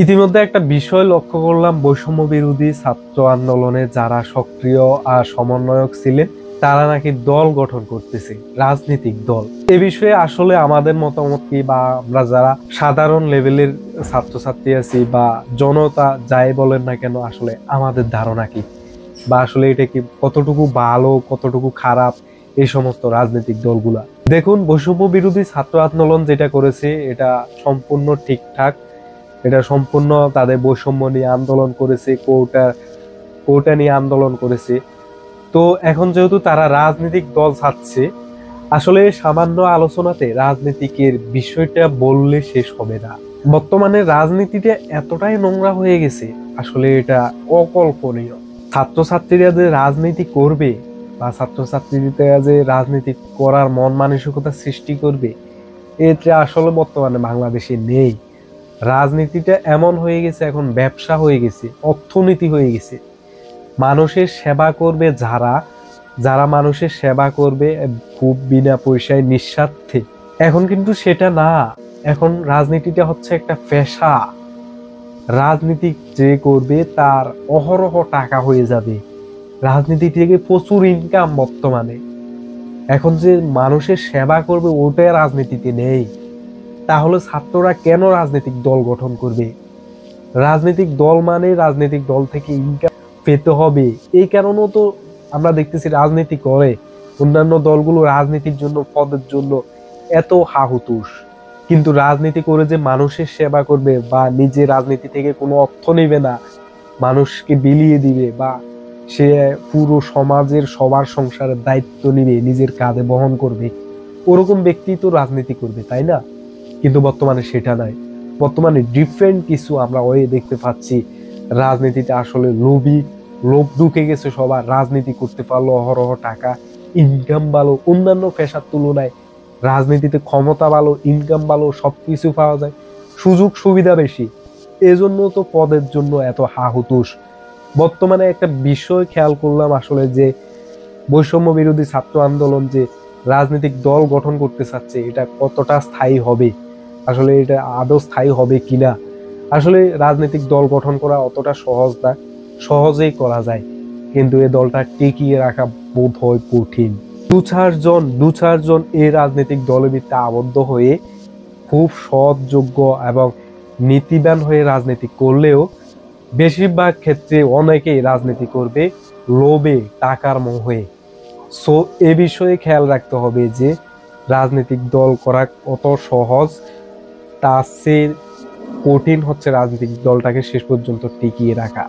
ইতিমধ্যে একটা বিষয় লক্ষ্য করলাম, বৈষম্য বিরোধী ছাত্র আন্দোলনে যারা সক্রিয় আর সমন্বয়ক ছিলেন তারা নাকি দল গঠন করতেছে, রাজনৈতিক দল। এ বিষয়ে আসলে আমাদের মতামত কি, বা আমরা যারা সাধারণ লেভেলের ছাত্রছাত্রী আছি বা জনতা যাই বলেন না কেন, আসলে আমাদের ধারণা কি, বা আসলে এটা কি কতটুকু ভালো কতটুকু খারাপ এই সমস্ত রাজনৈতিক দলগুলা। দেখুন, বৈষম্য বিরোধী ছাত্র আন্দোলন যেটা করেছে এটা সম্পূর্ণ ঠিকঠাক। এটা সম্পূর্ণ তাদের বৈষম্য নিয়ে আন্দোলন করেছে, কোটা নিয়ে আন্দোলন করেছে। তো এখন যেহেতু তারা রাজনৈতিক দল চাচ্ছে, আসলে সামান্য আলোচনাতে রাজনীতিকের বিষয়টা বললে শেষ হবে না। বর্তমানে রাজনীতিটা এতটাই নোংরা হয়ে গেছে, আসলে এটা অকল্পনীয়। ছাত্রছাত্রীরা যে রাজনীতি করবে বা ছাত্রছাত্রীরা যে রাজনীতি করার মন মানসিকতা সৃষ্টি করবে, এটা আসলে বর্তমানে বাংলাদেশে নেই। রাজনীতিটা এমন হয়ে গেছে, এখন ব্যবসা হয়ে গেছে, অর্থনীতি হয়ে গেছে। মানুষের সেবা করবে যারা যারা মানুষের সেবা করবে খুব বিনা পয়সায় নিঃস্বার্থে, এখন কিন্তু সেটা না। এখন রাজনীতিটা হচ্ছে একটা পেশা। রাজনীতি যে করবে তার অহরহ টাকা হয়ে যাবে। রাজনীতি থেকে প্রচুর ইনকাম বর্তমানে। এখন যে মানুষের সেবা করবে ওটাই রাজনীতিতে নেই। তাহলে ছাত্ররা কেন রাজনৈতিক দল গঠন করবে? রাজনৈতিক দল মানে রাজনৈতিক দল থেকে ইনকাম পেতে হবে, এই কারণেও তো আমরা দেখতেছি রাজনীতি করে। অন্যান্য দলগুলো রাজনীতির জন্য, পদের জন্য এত হাহুতুস, কিন্তু রাজনীতি করে যে মানুষের সেবা করবে বা নিজে রাজনীতি থেকে কোনো অর্থ নেবে না, মানুষকে বিলিয়ে দিবে, বা সে পুরো সমাজের সবার সংসারের দায়িত্ব নিবে, নিজের কাঁধে বহন করবে, ওরকম ব্যক্তি তো রাজনীতি করবে, তাই না? কিন্তু বর্তমানে সেটা নাই। বর্তমানে ডিফারেন্ট কিছু আমরা ওই দেখতে পাচ্ছি। রাজনীতিতে আসলে লোভ ঢুকে গেছে সবার। রাজনীতি করতে পারলো, অহরহ টাকা ইনকাম ভালো, অন্যান্য পেশার তুলনায় রাজনীতিতে ক্ষমতা ভালো, ইনকাম ভালো, সবকিছু পাওয়া যায়, সুযোগ সুবিধা বেশি। এজন্য তো পদের জন্য এত হাহুতুস। বর্তমানে একটা বিষয় খেয়াল করলাম আসলে, যে বৈষম্য বিরোধী ছাত্র আন্দোলন যে রাজনৈতিক দল গঠন করতে চাচ্ছে, এটা কতটা স্থায়ী হবে, আসলে এটা আদৌ স্থায়ী হবে কিনা। আসলে রাজনৈতিক দল গঠন করা অতটা সহজ না, সহজেই করা যায়, কিন্তু এই দলটা টিকিয়ে রাখা বোধ হয় কঠিন। দু চারজন এই রাজনৈতিক দলের ভিতরে আবদ্ধ হয়ে খুব সৎ, যোগ্য এবং নীতিবান হয়ে রাজনীতি করলেও বেশিরভাগ ক্ষেত্রে অনেকেই রাজনীতি করবে লোভে, টাকার মোহে। সো এ বিষয়ে খেয়াল রাখতে হবে যে রাজনৈতিক দল করা কত সহজ, তার চেয়ে কঠিন হচ্ছে রাজনৈতিক দলটাকে শেষ পর্যন্ত টিকিয়ে রাখা।